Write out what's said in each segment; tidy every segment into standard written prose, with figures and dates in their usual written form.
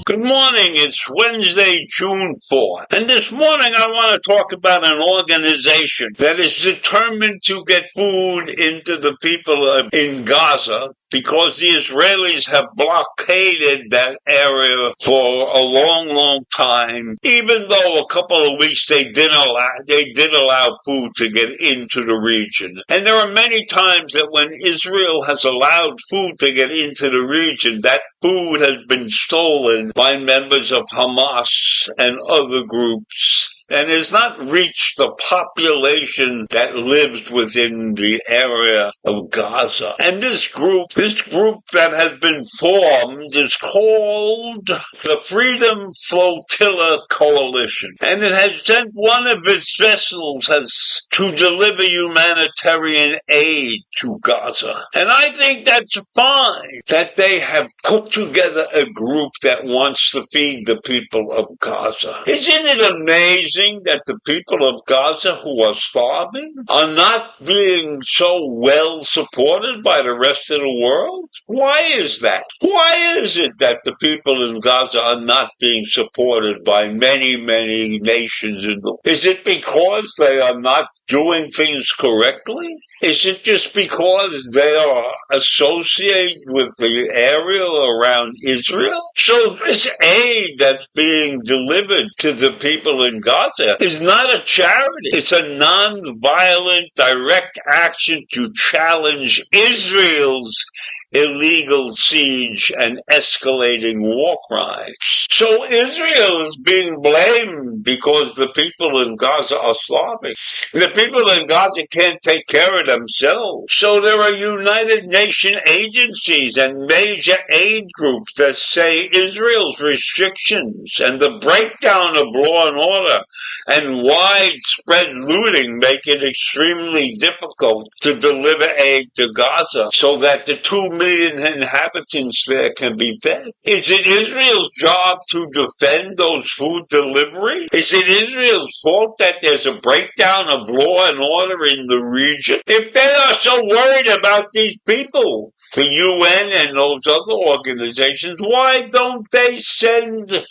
Good morning. It's Wednesday, June 4th. And this morning I want to talk about an organization that is determined to get food into the people in Gaza because the Israelis have blockaded that area for a long, long time, even though a couple of weeks they did allow food to get into the region. And there are many times that when Israel has allowed food to get into the region, that food has been stolen by members of Hamas and other groups, and has not reached the population that lives within the area of Gaza. And this group that has been formed is called the Freedom Flotilla Coalition. And it has sent one of its vessels to deliver humanitarian aid to Gaza. And I think that's fine that they have put together a group that wants to feed the people of Gaza. Isn't it amazing that the people of Gaza who are starving are not being so well supported by the rest of the world? Why is that? Why is it that the people in Gaza are not being supported by many, many nations in the world? Is it because they are not doing things correctly? Is it just because they are associated with the area around Israel? So this aid that's being delivered to the people in Gaza is not a charity. It's a non-violent, direct action to challenge Israel's illegal siege and escalating war crimes. So Israel is being blamed because the people in Gaza are starving. The people in Gaza can't take care of themselves. So there are United Nations agencies and major aid groups that say Israel's restrictions and the breakdown of law and order and widespread looting make it extremely difficult to deliver aid to Gaza so that the 2 million inhabitants there can be fed. Is it Israel's job to defend those food deliveries? Is it Israel's fault that there's a breakdown of law and order in the region? If they are so worried about these people, the UN and those other organizations, why don't they send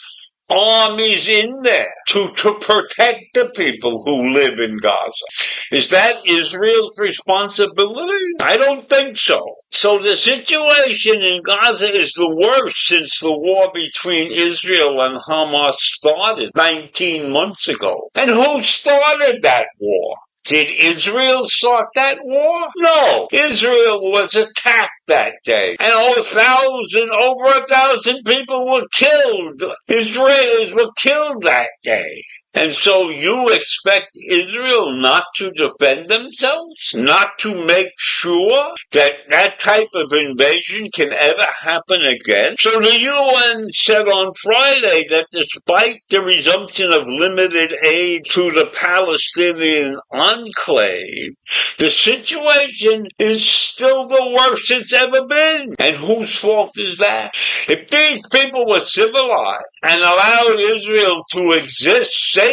armies in there to protect the people who live in Gaza? Is that Israel's responsibility? I don't think so. So the situation in Gaza is the worst since the war between Israel and Hamas started 19 months ago. And who started that war? Did Israel start that war? No. Israel was attacked that day. And over 1,000 people were killed. Israelis were killed that day. And so you expect Israel not to defend themselves? Not to make sure that that type of invasion can ever happen again? So the UN said on Friday that despite the resumption of limited aid to the Palestinian enclave, the situation is still the worst it's ever been. And whose fault is that? If these people were civilized and allowed Israel to exist safely,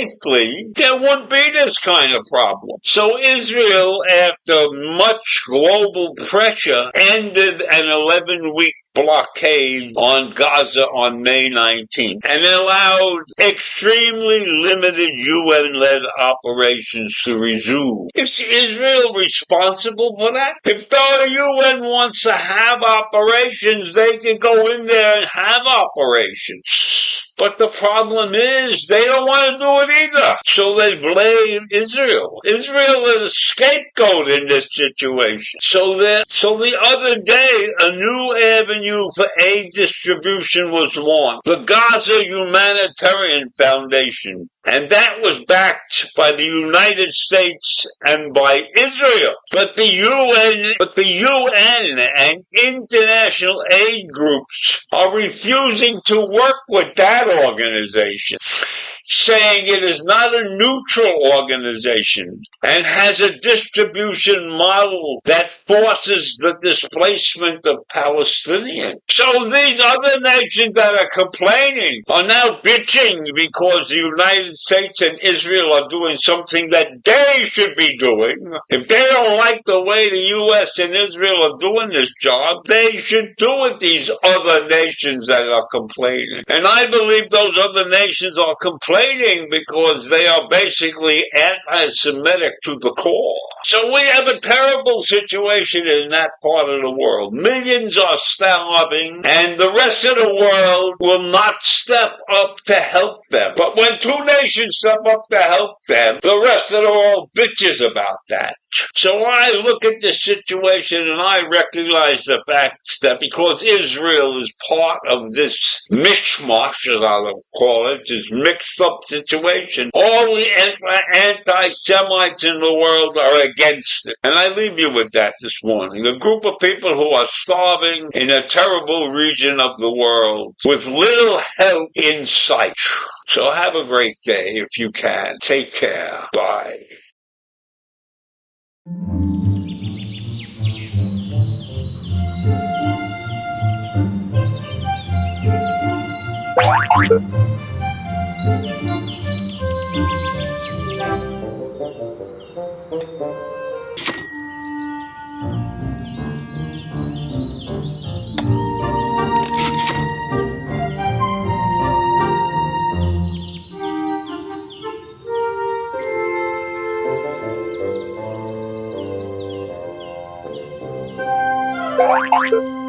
there wouldn't be this kind of problem. So Israel, after much global pressure, ended an 11-week blockade on Gaza on May 19th and allowed extremely limited UN-led operations to resume. Is Israel responsible for that? If the UN wants to have operations, they can go in there and have operations. But the problem is they don't want to do it either. So they blame Israel. Israel is a scapegoat in this situation. So the other day, a new avenue for aid distribution was launched. The Gaza Humanitarian Foundation. And that was backed by the United States and by Israel. But the UN and international aid groups are refusing to work with that organization, saying it is not a neutral organization and has a distribution model that forces the displacement of Palestinians. So these other nations that are complaining are now bitching because the United States and Israel are doing something that they should be doing. If they don't like the way the U.S. and Israel are doing this job, they should do it, these other nations that are complaining. And I believe those other nations are complaining because they are basically anti-Semitic to the core. So we have a terrible situation in that part of the world. Millions are starving, and the rest of the world will not step up to help them. But when two nations step up to help them, the rest of the world bitches about that. So I look at the situation and I recognize the fact that because Israel is part of this mishmash, as I'll call it, this mixed up situation, all the anti-Semites in the world are against it. And I leave you with that this morning. A group of people who are starving in a terrible region of the world with little help in sight. So have a great day if you can. Take care. Bye. Thank you.